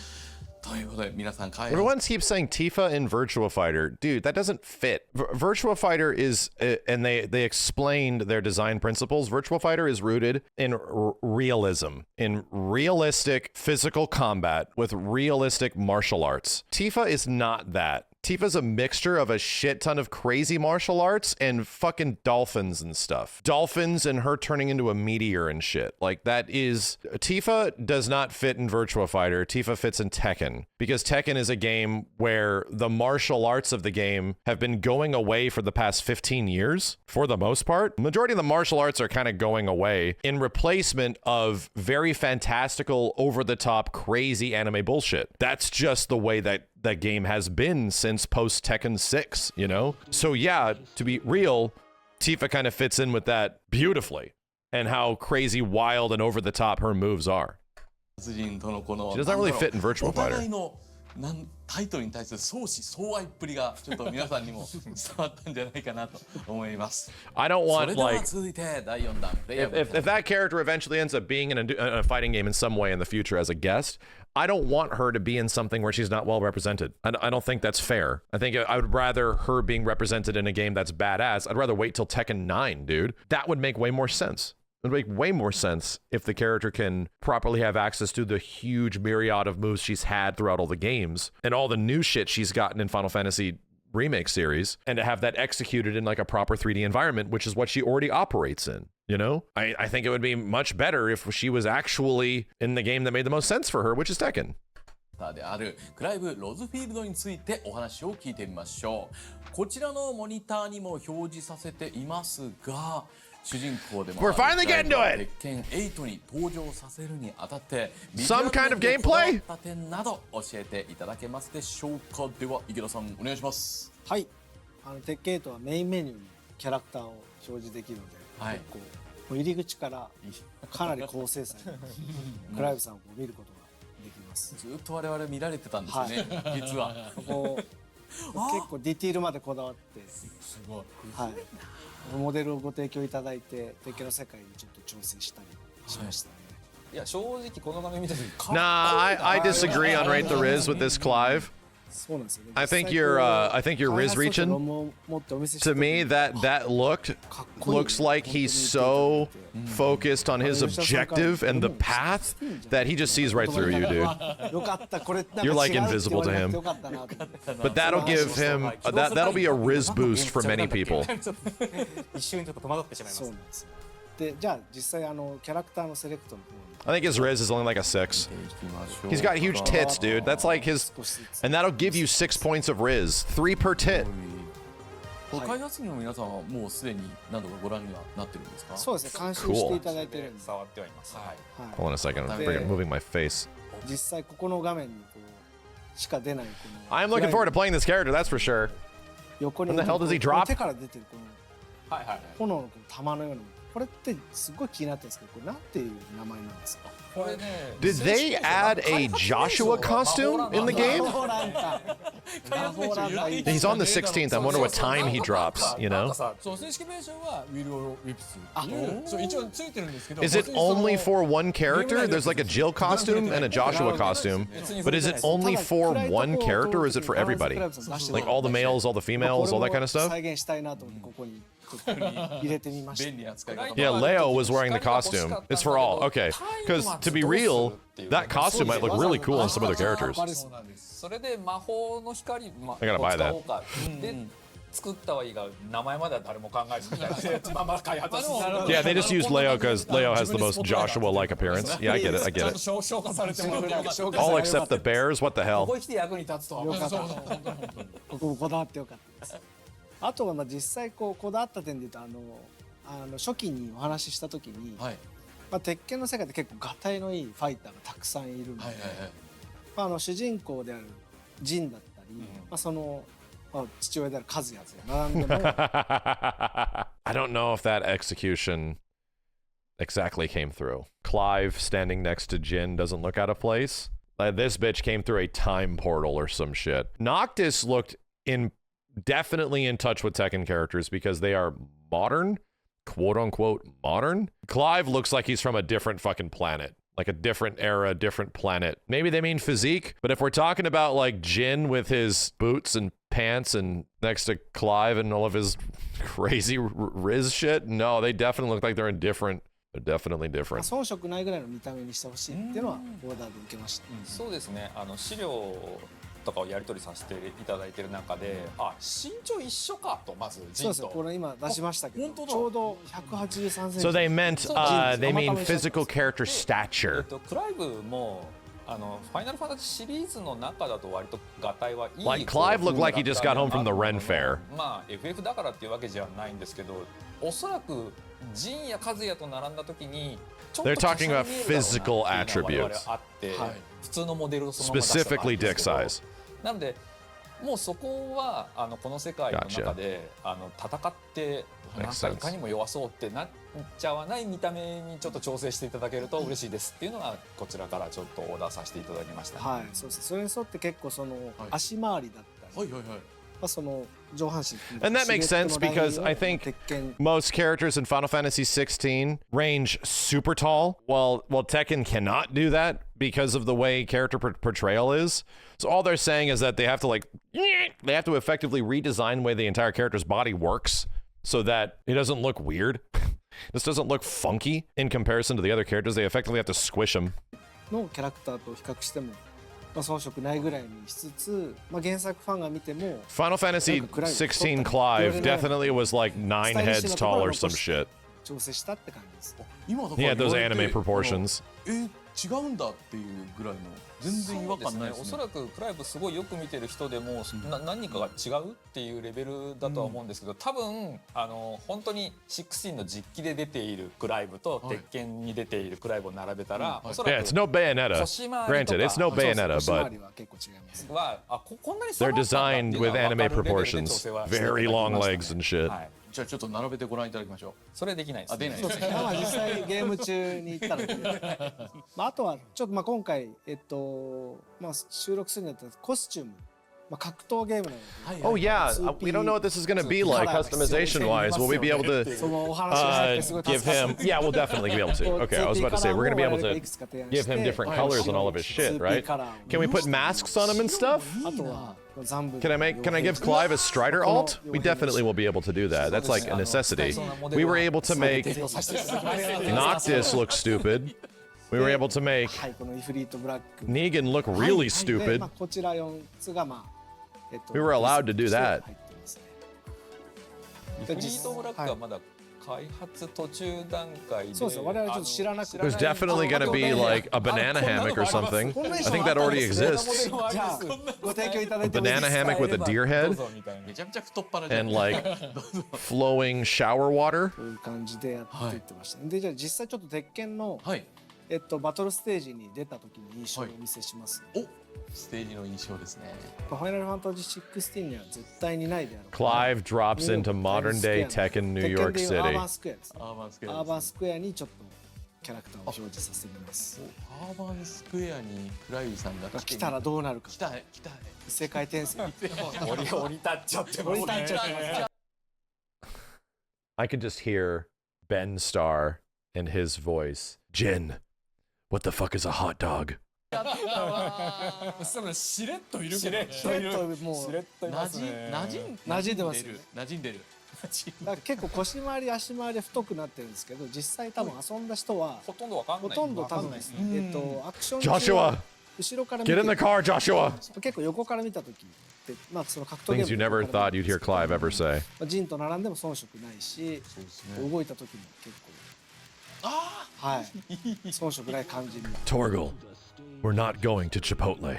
[SPEAKER 1] Everyone keeps saying Tifa in Virtua Fighter. Dude, that doesn't fit. Virtua Fighter is, and they explained their design principles. Virtua Fighter is rooted in realism, in realistic physical combat with realistic martial arts. Tifa is not that. Tifa's a mixture of a shit ton of crazy martial arts and fucking dolphins and stuff. Dolphins and her turning into a meteor and shit. Like that is... Tifa does not fit in Virtua Fighter. Tifa fits in Tekken. Because Tekken is a game where the martial arts of the game have been going away for the past 15 years, for the most part. The majority of the martial arts are kind of going away in replacement of very fantastical, over-the-top, crazy anime bullshit. That's just the way that game has been since post Tekken 6, you know? So yeah, to be real, Tifa kind of fits in with that beautifully and how crazy, wild, and over the top her moves are. She does not really fit in Virtua Fighter.
[SPEAKER 4] タイトルに対する相思相愛っぷりがちょっと皆さんにも伝わったんじゃないかなと思います。
[SPEAKER 1] I don't want
[SPEAKER 4] それでは
[SPEAKER 1] like
[SPEAKER 4] 続いて第4弾。
[SPEAKER 1] if that character eventually ends up being in a fighting game in some way in the future as a guest, I don't want her to be in something where she's not well represented. I don't think that's fair. I think I would rather her being represented in a game that's badass. I'd rather wait till Tekken 9, dude. That would make way more sense. It would make way more sense if the character can properly have access to the huge myriad of moves she's had throughout all the games and all the new shit she's gotten in Final Fantasy Remake series, and to have that executed in like a proper 3D environment, which is what she already operates in. You know, I think it would be much better if she was actually in the game that made the most sense for her, which is Tekken.
[SPEAKER 4] であるクライブ・ロズフィールドについてお話を聞いてみましょう。こちらのモニターにも表示させていますが、主人公でも
[SPEAKER 1] We're finally getting to it!
[SPEAKER 4] 鉄拳8に登場させるにあたって
[SPEAKER 1] Some kind of gameplay?
[SPEAKER 4] 点など教えていただけますでしょうか。では池田さんお願いします。
[SPEAKER 3] はい、鉄拳8はメインメニューにキャラクターを表示できるので、
[SPEAKER 4] はい、
[SPEAKER 3] 結構入り口からかなり高精細にクライブさんを見ることができます。
[SPEAKER 4] ずっと我々見られてたんですね、実は。
[SPEAKER 3] こう結構ディティールまでこだわって、
[SPEAKER 5] すごい、
[SPEAKER 3] はい、モデルをご提供いただいて鉄拳の世界にちょっと調整したりしましたね。
[SPEAKER 6] いや正直この画面見た時
[SPEAKER 1] Nah, I disagree on Rate the Riz with this Clive.
[SPEAKER 3] そうなんですよね。
[SPEAKER 1] I think you're Riz reaching. To me, that looks like he's so focused on his objective and the path that he just sees right through you, dude. You're like invisible to him. But that'll give him that'll be a Riz boost for many people.
[SPEAKER 2] 一瞬ちょっと戸惑ってしまいます。
[SPEAKER 3] そうなんですよ。で、じゃあ実際キャラクターのセレクトの方に。
[SPEAKER 1] I think his Riz is only like a 6. He's got huge tits, dude. That's like his, and that'll give you 6 points of Riz, 3 per tit.
[SPEAKER 4] 開発員の皆さんはもうすでに何度かご覧にはなってるんですか？
[SPEAKER 3] そうですね、監修していただいてるんで。
[SPEAKER 6] 触ってはいます。はい。
[SPEAKER 1] Hold on a second, I'm freaking moving my face.
[SPEAKER 3] 実際ここの画面にこうしか出ないこの。
[SPEAKER 1] I'm looking forward to playing this character, that's for sure.
[SPEAKER 3] 横に
[SPEAKER 1] When the hell does he drop?
[SPEAKER 3] 手から出てるこの
[SPEAKER 6] はいはい。
[SPEAKER 3] 炎のこの玉のような。これってすごい気になってるんですけど、これなんていう名前なんですか？
[SPEAKER 1] Did they add a Joshua costume in the game? He's on the 16th. I wonder what time he drops, you know?
[SPEAKER 5] そう正式名称はウィル・ウィプス。そう一応ついてるんですけど。
[SPEAKER 1] Is it only for one character? There's like a Jill costume and a Joshua costume. But is it only for one character or is it for everybody? Like all the males, all the females, all that kind of stuff?
[SPEAKER 3] 再現したいなと思ってここに入れてみました。
[SPEAKER 1] Yeah, Leo was wearing the costume. It's for all. Okay. Because to be real, that costume might look really cool on some other characters.
[SPEAKER 6] それで魔法の光
[SPEAKER 1] I gotta buy that.
[SPEAKER 6] で作ったはいいが名前までは誰も考えずみたいなまあまあ開発して
[SPEAKER 1] Yeah, they just used Leo because Leo has the most Joshua-like appearance. Yeah, I get it. I get it.
[SPEAKER 5] 消化されてもらう。
[SPEAKER 1] All except the bears. What the
[SPEAKER 6] ここ
[SPEAKER 1] hell?
[SPEAKER 6] に来て役に立つとは。
[SPEAKER 3] ここもこだわってよかったです。あとはまあ実際こだわった点で言うと初期にお話しした時に、
[SPEAKER 4] はい、
[SPEAKER 3] まあ鉄拳の世界で結構ガタイのいいファイターがたくさんいるので、まあ主人公であるジンだったり、まあその父親であるカズヤと並んでも
[SPEAKER 1] I don't know if that execution exactly came through. Clive standing next to Jin doesn't look out of place. This bitch came through a time portal or some shit. Noctis looked definitely in touch with Tekken characters because they are modern, quote unquote modern. Clive looks like he's from a different fucking planet, like a different era, different planet. Maybe they mean physique, but if we're talking about like Jin with his boots and pants and next to Clive and all of his crazy Riz shit, no, they definitely look like they're in different. They're definitely different.
[SPEAKER 3] 遜色ないぐらいの見た目にしてほしいっていうのはオーダーで受けました。
[SPEAKER 6] そうですね。資料とかをやり取りさせていただいている中で、身長一緒かとまず
[SPEAKER 3] そうですね。これ今出しましたけど、ちょうど183センチ。
[SPEAKER 1] So they mean physical character stature.
[SPEAKER 6] クライブもファイナルファンタジーシリーズの中だと割とガタイはいい。
[SPEAKER 1] Like Clive looked like he just got home from the Ren Fair.
[SPEAKER 6] まあ FF だからっていうわけじゃないんですけど、おそらくジンやカズヤと並んだ時にちょっと
[SPEAKER 1] They're talking about physical attributes.
[SPEAKER 6] あって普通のモデルをそのまま出す
[SPEAKER 1] Specifically dick size.
[SPEAKER 6] なのでもうそこはこの世界の中で戦ってなんかいかにも弱そうってなっちゃわない見た目にちょっと調整していただけると嬉しいですっていうのがこちらからちょっとオーダーさせていただきました。
[SPEAKER 3] はい、そうです。それに沿って結構その足回りだったり、その上半身。
[SPEAKER 1] And that makes sense because I think most characters in Final Fantasy 16 range super tall, while Tekken cannot do that because of the way character portrayal is. So all they're saying is that they have to effectively redesign the way the entire character's body works so that it doesn't look weird. This doesn't look funky in comparison to the other characters. They effectively have to squish them.
[SPEAKER 3] のキャラクターと比較しても、まあ、遜色ないぐらいにしつつ、まあ、原作ファンが見ても
[SPEAKER 1] Final Fantasy 16 Clive definitely was like 9 heads tall or some shit.
[SPEAKER 3] 調整したって感じです。
[SPEAKER 4] 今だか
[SPEAKER 1] He
[SPEAKER 4] ら
[SPEAKER 1] had those anime proportions.
[SPEAKER 4] 違うんだっていうぐらいの全然違和感ないですね。
[SPEAKER 6] おそらくクライブすごいよく見てる人でも、何かが違うっていうレベルだとは思うんですけど、多分本当に16の実機で出ているクライブと鉄拳に出ているクライブを並べたら、おそら
[SPEAKER 1] Yeah,
[SPEAKER 6] く
[SPEAKER 1] it's no Bayonetta.
[SPEAKER 6] 腰回りと
[SPEAKER 1] Granted, it's no
[SPEAKER 6] か
[SPEAKER 1] Bayonetta,
[SPEAKER 3] 腰回
[SPEAKER 1] but
[SPEAKER 3] りは結構違います。
[SPEAKER 6] はこんなに
[SPEAKER 1] they're
[SPEAKER 6] 差があったんだ
[SPEAKER 1] designed
[SPEAKER 6] っていう
[SPEAKER 1] with
[SPEAKER 6] のは
[SPEAKER 1] anime
[SPEAKER 6] 分かるレベルで調
[SPEAKER 1] proportions.
[SPEAKER 6] 整はしていただ
[SPEAKER 1] Very
[SPEAKER 6] き
[SPEAKER 1] long
[SPEAKER 6] ましたね
[SPEAKER 1] legs and shit.
[SPEAKER 6] はい、
[SPEAKER 4] じゃあちょっと並べてご覧いただきましょう。
[SPEAKER 6] それできないです、
[SPEAKER 4] あ、出ないです
[SPEAKER 3] まあ実際ゲーム中に行ったので、まああとはちょっとまあ今回まあ収録するんだったらコスチューム、まあ格闘ゲームなので。
[SPEAKER 1] Oh yeah, we don't know what this is going to be like customization wise. Will we be able to
[SPEAKER 3] そのお話をしてすごい
[SPEAKER 1] give
[SPEAKER 3] 助かり
[SPEAKER 1] him? Yeah, we'll definitely be able to. Okay, I was about to say we're going to be able to give him different colors on all of his shit, right? Can we put masks on him and stuff?
[SPEAKER 3] あとは残部
[SPEAKER 1] Can I give Clive a Strider alt? We definitely will be able to do that. That's like a necessity. We were able to make Noctis look stupid. We were able to make
[SPEAKER 3] はい、このイフリートブラック
[SPEAKER 1] Negan look really stupid.
[SPEAKER 3] でまあこちら4つがまあ
[SPEAKER 1] We were allowed to do that.
[SPEAKER 3] 入ってますね。
[SPEAKER 6] フリートブラックはまだ開発途中段階で、
[SPEAKER 3] そうですね。我々ちょっと知らなくて。
[SPEAKER 1] There's definitely going to be like a banana hammock or something. I think that already exists.
[SPEAKER 3] じゃあご提供いただいて
[SPEAKER 1] A banana hammock with a deer
[SPEAKER 6] どう
[SPEAKER 1] head
[SPEAKER 6] ぞみたいな。
[SPEAKER 4] めちゃめちゃ太っ腹じゃん。
[SPEAKER 1] and like flowing shower water.
[SPEAKER 3] という感じでやっていってました。でじゃあ実際ちょっと鉄拳の
[SPEAKER 4] はい。
[SPEAKER 3] バトルステージに出た時の印象をお見せします。
[SPEAKER 4] お、ステージの印象ですね。
[SPEAKER 3] ファイナルファンタジー16には絶対にないであろう。
[SPEAKER 1] Clive drops into modern day Tekken, New York
[SPEAKER 3] 鉄拳でいうアー
[SPEAKER 1] City.
[SPEAKER 3] バンスクエアです。
[SPEAKER 4] アーバンスクエア。
[SPEAKER 3] アーバンスクエアにちょっとキャラクターを表示させてみます。
[SPEAKER 4] アーバンスクエアにクライブさんが
[SPEAKER 3] 来たらどうなるか。
[SPEAKER 4] 来たね、来たね。
[SPEAKER 3] 異世界転生。
[SPEAKER 6] 降り立っちゃってますね。
[SPEAKER 3] 降り立っちゃってます。
[SPEAKER 1] I could just hear Ben Starr and his voice. Jin, what the fuck is a hot dog?
[SPEAKER 5] そのしれっといるけどね。
[SPEAKER 3] しれっともう
[SPEAKER 6] しれっといますね。
[SPEAKER 3] 馴染んでますよね。
[SPEAKER 4] 馴染んでる。
[SPEAKER 3] だから結構腰回り足回り太くなってるんですけど、実際多分遊んだ人は
[SPEAKER 6] ほとんどわかんない。
[SPEAKER 3] ほとんど多分アクション中
[SPEAKER 1] Joshua,
[SPEAKER 3] 後ろから見
[SPEAKER 1] get
[SPEAKER 3] て
[SPEAKER 1] in the car, Joshua.
[SPEAKER 3] 結構横から見た時ってまあその格闘ゲ
[SPEAKER 1] Things you
[SPEAKER 3] ーム
[SPEAKER 1] never thought you'd hear Clive ever say.
[SPEAKER 3] ジンと並んでも遜色ないし、動いた時も結構はい遜色ない感じに
[SPEAKER 1] Torgal, we're not going to Chipotle.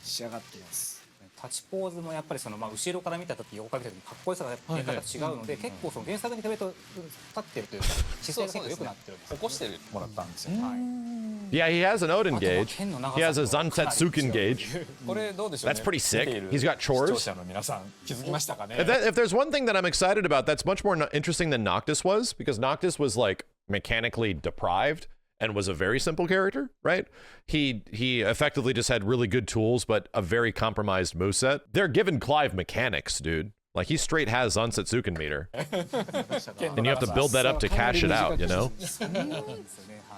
[SPEAKER 3] 仕上がっています。
[SPEAKER 2] 立ちポーズもやっぱりその、まあ、後ろから見た時横から見た時かっこよさが出方違うので、結構その原作に比べると立ってるというか姿勢が結構良くなってるんです
[SPEAKER 6] 起こしてもらったんですよ。
[SPEAKER 2] はい
[SPEAKER 1] Yeah, he has an Odin gauge. He has a Zantetsuken gauge.
[SPEAKER 6] これどうでしょうね。
[SPEAKER 1] That's pretty sick.
[SPEAKER 6] 見ている
[SPEAKER 1] He's got chores.
[SPEAKER 6] 視聴者の皆さん気づきましたかね。
[SPEAKER 1] If there's one thing that I'm excited about, that's much more interesting than Noctis was, because Noctis was like mechanically deprived and was a very simple character, right? He effectively just had really good tools, but a very compromised moveset. They're giving Clive mechanics, dude. Like he straight has Zantetsuken meter. And you have to build that up to cash it out, you know?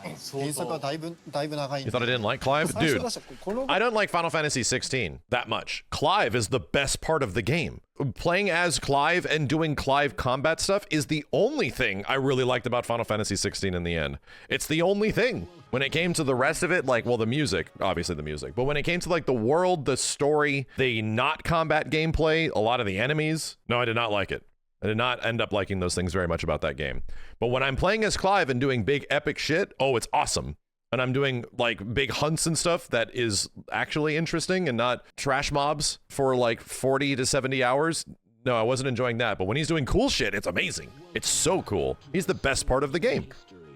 [SPEAKER 7] 原作はだいぶ長いん
[SPEAKER 1] You
[SPEAKER 7] で
[SPEAKER 1] thought I didn't like Clive?
[SPEAKER 3] 最初
[SPEAKER 1] Dude,
[SPEAKER 3] 出したこの
[SPEAKER 1] I don't like Final Fantasy 16 that much. Clive is the best part of the game. Playing as Clive and doing Clive combat stuff is the only thing I really liked about Final Fantasy 16 in the end. It's the only thing. When it came to the rest of it, like, well, the music, obviously the music, but when it came to like the world, the story, the not combat gameplay, a lot of the enemies, no, I did not like it. I did not end up liking those things very much about that game. But when I'm playing as Clive and doing big epic shit, oh, it's awesome. And I'm doing like big hunts and stuff that is actually interesting and not trash mobs for like 40 to 70 hours. No, I wasn't enjoying that. But when he's doing cool shit, it's amazing. It's so cool. He's the best part of the game.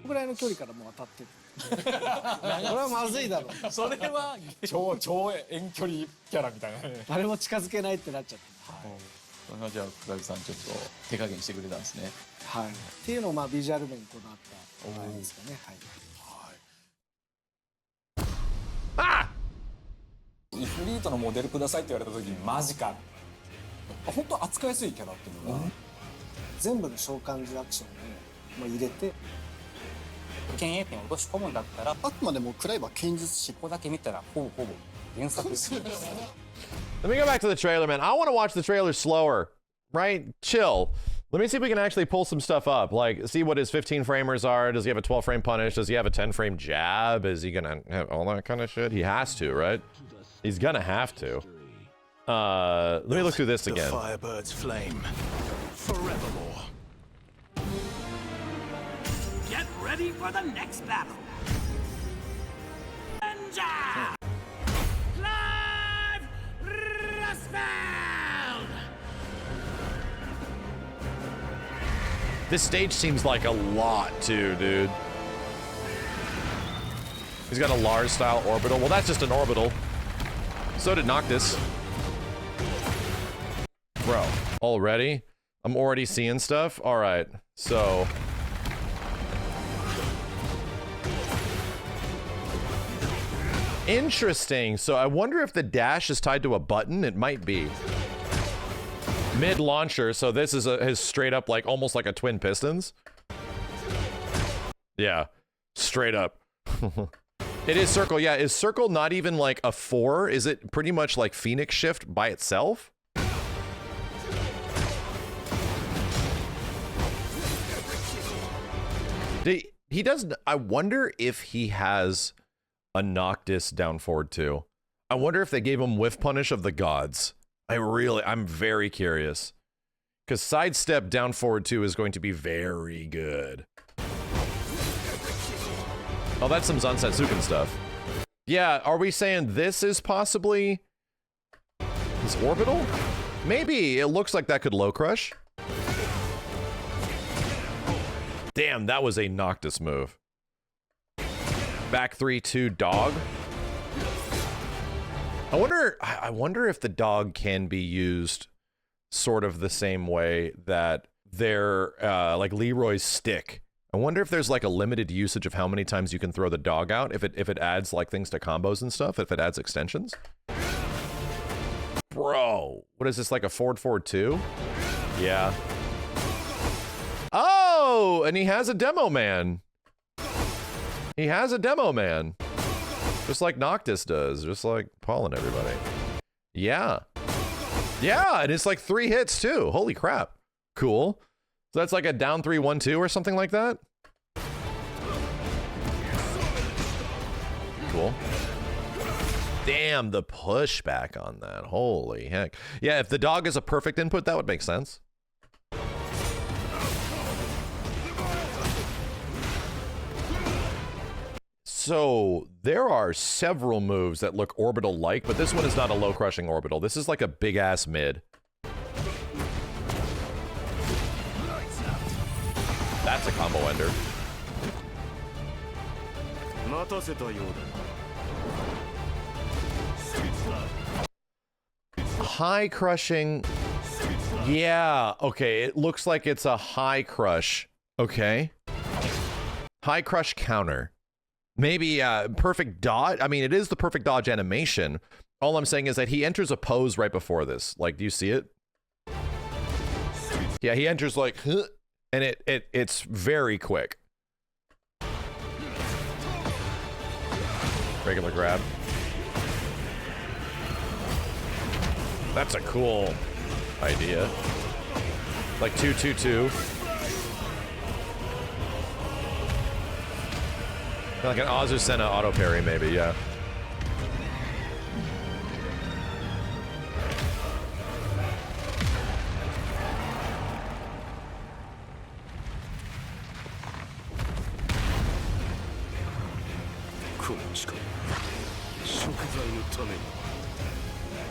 [SPEAKER 3] ぐらいの距離からもう当たってる。これはまずいだろう。
[SPEAKER 6] それは超遠距離キャラみたいなね。
[SPEAKER 3] 誰も近づけないってなっちゃって。
[SPEAKER 4] これがじゃあクライブさんちょっと手加減してくれたんですね。
[SPEAKER 3] はい。っていうのをまあビジュアル面にこだわったあれですかね。はい。
[SPEAKER 6] イフリートのモデルくださいって言われた時にマジか。本当扱いやすいキャラっていうのが、
[SPEAKER 3] 全部の召喚獣アクションをまあ入れて
[SPEAKER 2] 剣 A 点を落とし込むんだったらこ
[SPEAKER 7] あくまでもクライブは剣術師
[SPEAKER 2] こだけ見たらほぼ原作
[SPEAKER 1] Let me go back to the trailer, man. I want to watch the trailer slower, right? Chill. Let me see if we can actually pull some stuff up. Like, see what his 15 framers are. Does he have a 12 frame punish? Does he have a 10 frame jab? Is he gonna have all that kind of shit? He has to, right? He's gonna have to. Let me look through this again.
[SPEAKER 8] The Firebird's flame forevermore.
[SPEAKER 9] Get ready for the next battle. Ninja! Clive Rusfeld!
[SPEAKER 1] This stage seems like a lot too, dude. He's got a Lars style orbital. Well, that's just an orbital. So did Noctis. Bro, already? I'm already seeing stuff? All right, so. Interesting. So I wonder if the dash is tied to a button. It might be. Mid launcher, so this is his straight up, like almost like a twin pistons. Yeah, straight up. It is circle. Yeah, is circle not even like a 4? Is it pretty much like Phoenix Shift by itself? He doesn't. I wonder if he has a Noctis down forward too. I wonder if they gave him whiff punish of the gods. I'm very curious. Because sidestep down forward 2 is going to be very good. Oh, that's some Zansetsuken stuff. Yeah, are we saying this is possibly his orbital? Maybe. It looks like that could low crush. Damn, that was a Noctis move. Back 3-2 dog. I wonder if the dog can be used sort of the same way that their like Leroy's stick. I wonder if there's like a limited usage of how many times you can throw the dog out, if it adds like things to combos and stuff, if it adds extensions. Bro, what is this, like a forward 2? Yeah. Oh, and he has a demo man. He has a demo man. Just like Noctis does, just like Paul and everybody. Yeah. Yeah, and it's like 3 hits too. Holy crap. Cool. So that's like a down 3-1-2 or something like that? Cool. Damn, the pushback on that. Holy heck. Yeah, if the dog is a perfect input, that would make sense. So there are several moves that look orbital-like, but this one is not a low-crushing orbital. This is like a big-ass mid. That's a combo ender. High crushing. Yeah, okay. It looks like it's a high crush. Okay. High crush counter. Maybe perfect dodge. I mean, it is the perfect dodge animation. All I'm saying is that he enters a pose right before this. Like, do you see it? Yeah, he enters like, huh, and it's very quick. Regular grab. That's a cool idea. Like 2-2-2. Like an Azucena auto parry, maybe, yeah.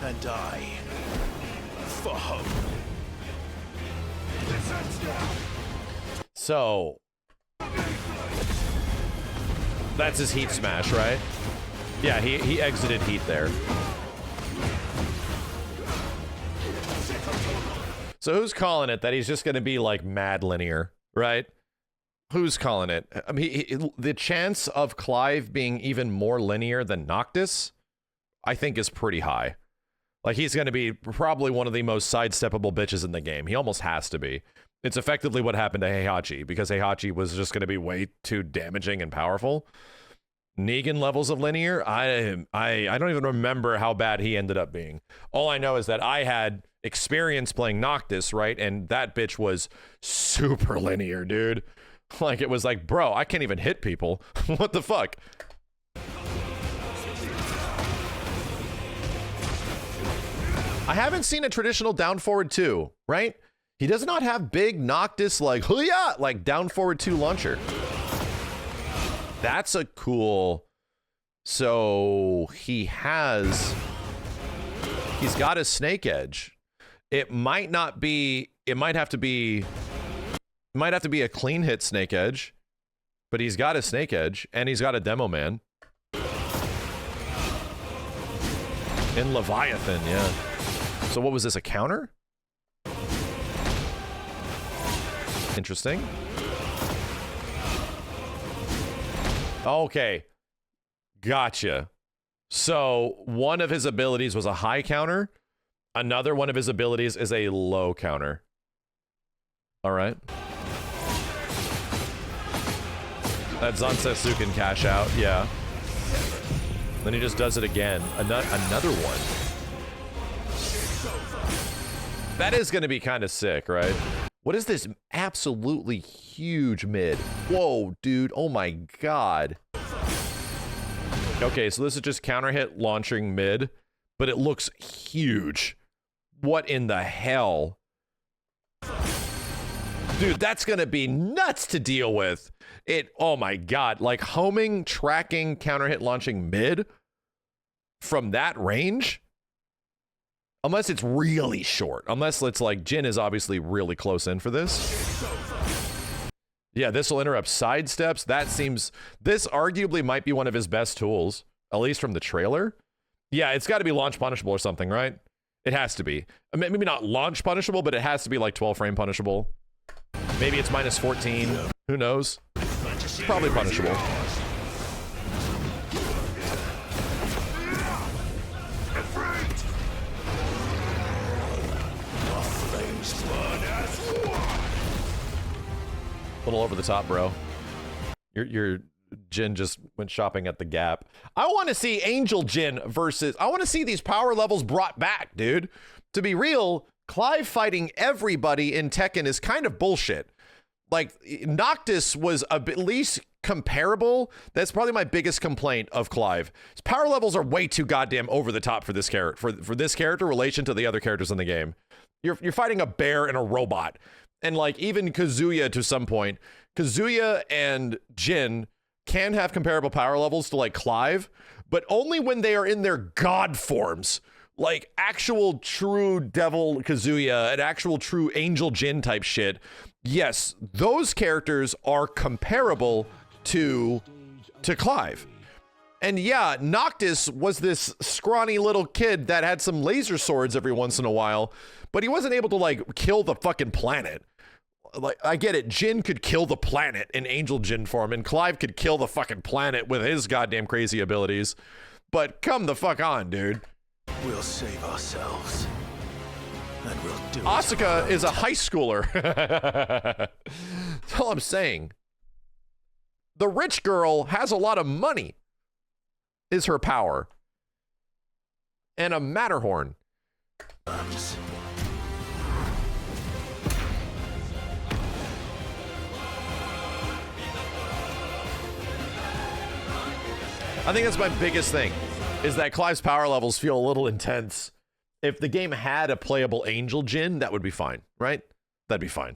[SPEAKER 8] And I for hope.
[SPEAKER 1] So that's his heat smash, right? Yeah, he exited heat there. So who's calling it that he's just going to be like mad linear, right? Who's calling it? I mean, the chance of Clive being even more linear than Noctis, I think, is pretty high. Like, he's going to be probably one of the most sidesteppable bitches in the game. He almost has to be. It's effectively what happened to Heihachi, because Heihachi was just going to be way too damaging and powerful. Negan levels of linear, I don't even remember how bad he ended up being. All I know is that I had experience playing Noctis, right? And that bitch was super linear, dude. Like, it was like, bro, I can't even hit people. What the fuck? I haven't seen a traditional down forward 2, right? He does not have big Noctis like, hoo-yah, like down forward 2 launcher. That's a cool. So he's got a snake edge. It might not be, it might have to be a clean hit snake edge, but he's got a snake edge and he's got a demo man. In Leviathan, yeah. So what was this, a counter? Interesting. Okay. Gotcha. So one of his abilities was a high counter. Another one of his abilities is a low counter. All right. That Zansetsu cash out, yeah. Then he just does it again. Another one. That is going to be kind of sick, right? What is this absolutely huge mid? Whoa, dude. Oh my god. Okay, so this is just counter hit launching mid, but it looks huge. What in the hell? Dude, that's going to be nuts to deal with. Oh my god. Like homing, tracking, counter hit launching mid from that range? Unless it's really short. Unless it's like Jin is obviously really close in for this. Yeah, this will interrupt sidesteps. That seems... This arguably might be one of his best tools. At least from the trailer. Yeah, it's got to be launch punishable or something, right? It has to be. Maybe not launch punishable, but it has to be like 12 frame punishable. Maybe it's minus 14. Who knows? Probably punishable. A little over the top, bro. Your Jin just went shopping at the Gap. I want to see Angel Jin versus... I want to see these power levels brought back, dude. To be real, Clive fighting everybody in Tekken is kind of bullshit. Like, Noctis was at least comparable. That's probably my biggest complaint of Clive. His power levels are way too goddamn over the top for this character. For this character, relation to the other characters in the game. You're fighting a bear and a robot. And like even Kazuya to some point, Kazuya and Jin can have comparable power levels to like Clive, but only when they are in their god forms, like actual true devil Kazuya and actual true angel Jin type shit. Yes, those characters are comparable to Clive. And yeah, Noctis was this scrawny little kid that had some laser swords every once in a while, but he wasn't able to like kill the fucking planet. Like, I get it, Jin could kill the planet in Angel Jin form, and Clive could kill the fucking planet with his goddamn crazy abilities. But come the fuck on, dude.
[SPEAKER 8] We'll save ourselves. And we'll do
[SPEAKER 1] Asuka is a high schooler. That's all I'm saying. The rich girl has a lot of money, is her power. And a Matterhorn. I think that's my biggest thing, is that Clive's power levels feel a little intense. If the game had a playable Angel Jin, that would be fine, right? That'd be fine.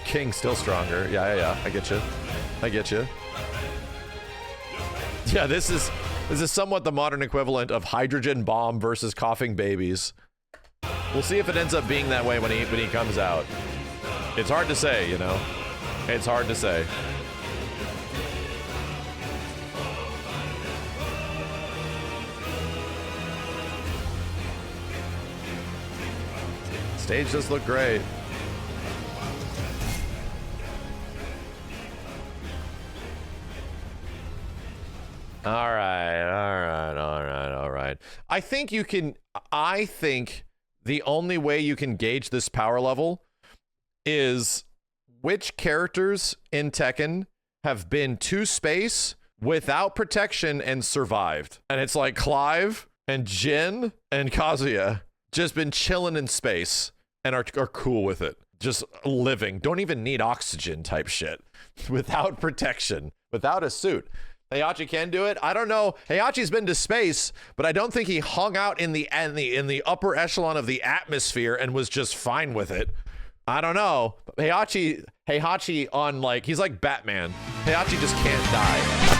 [SPEAKER 1] King still stronger. Yeah. I get you. Yeah, this is somewhat the modern equivalent of hydrogen bomb versus coughing babies. We'll see if it ends up being that way when he comes out. It's hard to say, you know? It's hard to say. Stage does look great. All right. I think the only way you can gauge this power level is which characters in Tekken have been to space without protection and survived. And it's like Clive and Jin and Kazuya just been chilling in space and are cool with it. Just living, don't even need oxygen type shit, without protection, without a suit. Heihachi can do it. I don't know. Heihachi's been to space, but I don't think he hung out in the upper echelon of the atmosphere and was just fine with it. I don't know. Heihachi on, like, he's like Batman. Heihachi just can't die.